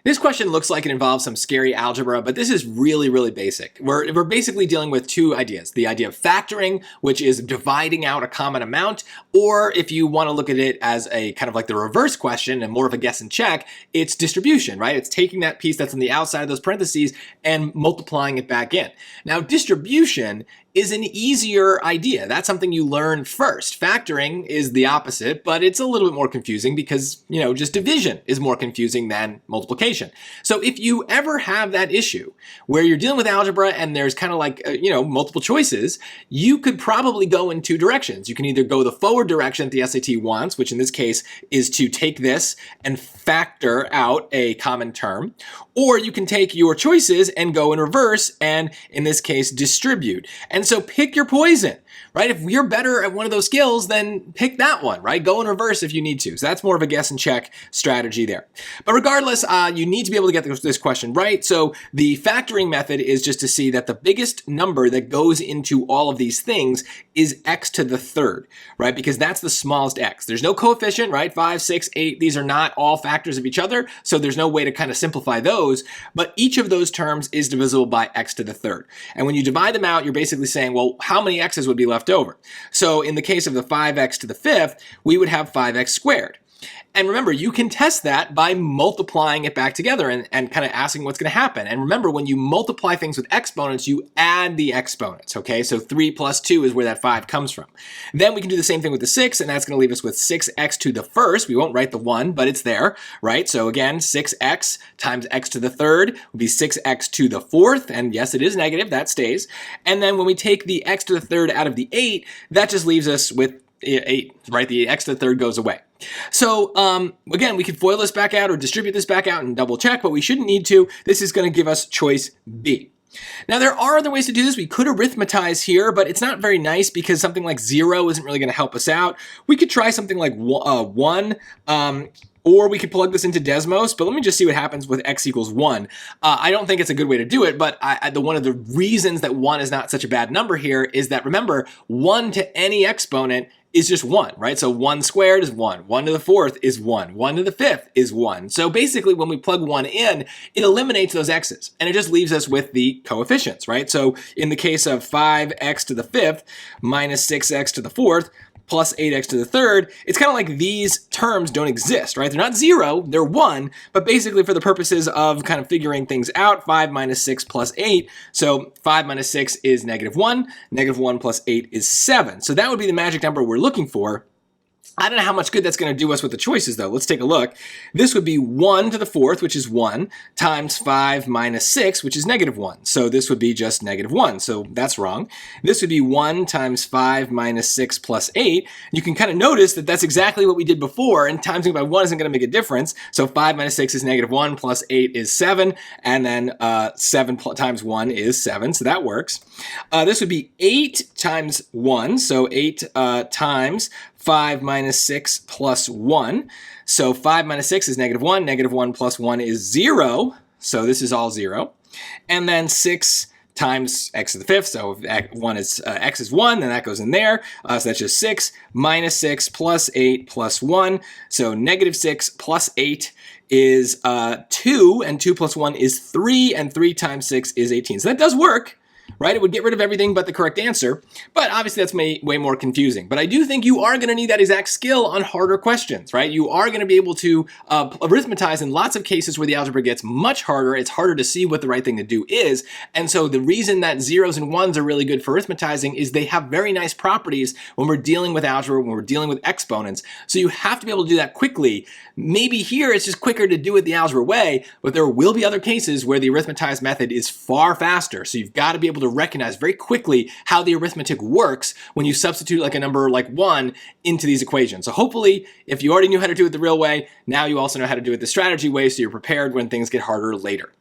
This question looks like it involves some scary algebra, but this is really, really basic. We're basically dealing with two ideas. The idea of factoring, which is dividing out a common amount, or if you want to look at it as a kind of like the reverse question and more of a guess and check, it's distribution, right? It's taking that piece that's on the outside of those parentheses and multiplying it back in. Now, distribution is an easier idea. That's something you learn first. Factoring is the opposite, but it's a little bit more confusing because, just division is more confusing than multiplication. So if you ever have that issue where you're dealing with algebra and there's kind of like, multiple choices, you could probably go in two directions. You can either go the forward direction that the SAT wants, which in this case is to take this and factor out a common term, or you can take your choices and go in reverse and, in this case, distribute. And so pick your poison, right? If you're better at one of those skills, then pick that one, right? Go in reverse if you need to. So that's more of a guess and check strategy there. But regardless, you need to be able to get this question right. So the factoring method is just to see that the biggest number that goes into all of these things is x to the third, right? Because that's the smallest x. There's no coefficient, right? 5, 6, 8. These are not all factors of each other. So there's no way to kind of simplify those. But each of those terms is divisible by x to the third. And when you divide them out, you're basically saying, well, how many x's would be left over? So in the case of the 5x to the fifth, we would have 5x squared. And remember, you can test that by multiplying it back together and kind of asking what's going to happen. And remember, when you multiply things with exponents, you add the exponents, okay? So 3 plus 2 is where that 5 comes from. Then we can do the same thing with the 6, and that's going to leave us with 6x to the first. We won't write the 1, but it's there, right? So again, 6x times x to the third would be 6x to the fourth. And yes, it is negative. That stays. And then when we take the x to the third out of the 8, that just leaves us with 8, right? The x to the third goes away. So again, we could FOIL this back out or distribute this back out and double check, but we shouldn't need to. This is going to give us choice B. Now, there are other ways to do this. We could arithmetize here, but it's not very nice because something like 0 isn't really going to help us out. We could try something like 1, or we could plug this into Desmos, but let me just see what happens with x equals 1. I don't think it's a good way to do it, but one of the reasons that 1 is not such a bad number here is that, remember, 1 to any exponent is just 1, right? So 1 squared is 1. 1 to the fourth is 1. 1 to the fifth is 1. So basically, when we plug 1 in, it eliminates those x's, and it just leaves us with the coefficients, right? So in the case of 5x to the fifth minus 6x to the fourth, plus 8x to the third, it's kind of like these terms don't exist, right? They're not 0, they're 1, but basically for the purposes of kind of figuring things out, 5 minus 6 plus 8, so 5 minus 6 is -1, -1 plus 8 is 7. So that would be the magic number we're looking for. I don't know how much good that's going to do us with the choices, though. Let's take a look. This would be 1 to the fourth, which is 1, times 5 minus 6, which is -1. So this would be just -1. So that's wrong. This would be 1 times 5 minus 6 plus 8. You can kind of notice that that's exactly what we did before, and timesing by 1 isn't going to make a difference. So 5 minus 6 is -1, plus 8 is 7, and then 7 times 1 is 7, so that works. This would be 8 times 1, so 8 times 5 minus 6 plus 1. So 5 minus 6 is -1. -1 plus 1 is 0. So this is all 0. And then 6 times x to the fifth. So if x is 1, then that goes in there. So that's just 6 minus 6 plus 8 plus 1. So -6 plus 8 is 2, and 2 plus 1 is 3, and 3 times 6 is 18. So that does work, right? It would get rid of everything but the correct answer, but obviously that's way more confusing. But I do think you are going to need that exact skill on harder questions, right? You are going to be able to arithmetize in lots of cases where the algebra gets much harder. It's harder to see what the right thing to do is. And so the reason that 0s and 1s are really good for arithmetizing is they have very nice properties when we're dealing with algebra, when we're dealing with exponents. So you have to be able to do that quickly. Maybe here it's just quicker to do it the algebra way, but there will be other cases where the arithmetized method is far faster. So you've got to be able to recognize very quickly how the arithmetic works when you substitute like a number like 1 into these equations. So hopefully, if you already knew how to do it the real way, now you also know how to do it the strategy way, so you're prepared when things get harder later.